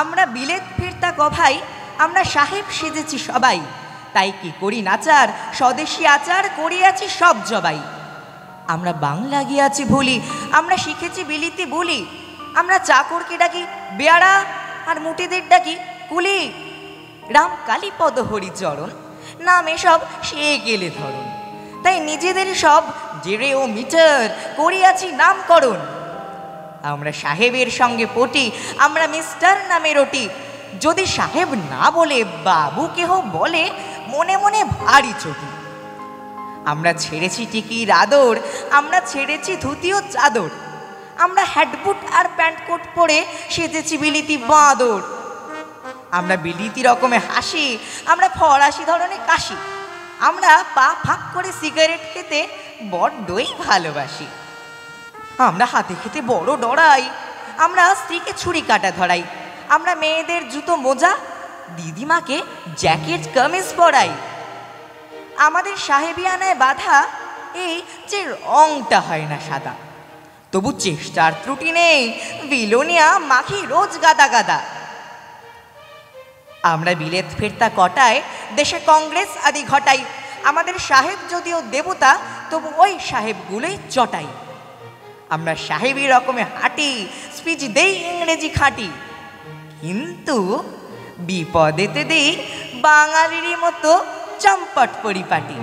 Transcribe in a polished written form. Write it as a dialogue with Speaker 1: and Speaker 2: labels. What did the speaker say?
Speaker 1: আমরা বিলেত ফিরতা গভাই, আমরা সাহেব সেজেছি সবাই, তাই কি করি নাচার স্বদেশী আচার করিয়াছি সব জবাই। আমরা বাংলা গিয়াছি ভুলি, আমরা শিখেছি বিলিতি বলি, আমরা চাকরকে ডাকি বেয়ারা আর মুটিদের ডাকি কুলি। রাম কালীপদ হরিচরণ নাম এসব সে গেলে ধরুন, তাই নিজেদের সব জেরে ও মিটার করিয়াছি নামকরণ। আমরা সাহেবের সঙ্গে পটি, আমরা মিস্টার নামে রটি, যদি সাহেব না বলে বাবু কেহ বলে মনে মনে ভারী চটি। আমরা ছেড়েছি টিকির আদর, আমরা ছেড়েছি ধুতি ও চাদর, আমরা হ্যাটবুট আর প্যান্ট কোট পরে সেজেছি বিলিতি বাঁদর। আমরা বিলিতি রকমে হাসি, আমরা ফরাসি ধরনের কাশি, আমরা পা ফাঁক করে সিগারেট খেতে বড্ডই ভালোবাসি। আমরা হাতে খেতে বড় ডরাই, আমরা স্ত্রীকে ছুরি কাটা ধরাই, আমরা মেয়েদের জুতো মোজা, দিদিমাকে জ্যাকেট কামিজ পরাই। আমাদের সাহেবিয়ানায় বাধা এই যে রংটা হয় না সাদা, তবু চেষ্টার ত্রুটি নেই, বিলোনিয়া মাখি রোজ গাদা গাদা। আমরা বিলেত ফেরতা কটায় দেশে কংগ্রেস আদি ঘটাই, আমাদের সাহেব যদিও দেবতা তবু ওই সাহেবগুলোই চটাই। আমরা সাহেবী রকমে হাঁটি, স্পিচ দেই ইংরেজি খাঁটি, কিন্তু বিপদেতে দেই বাঙালিরই মতো চম্পট পরিপাটি।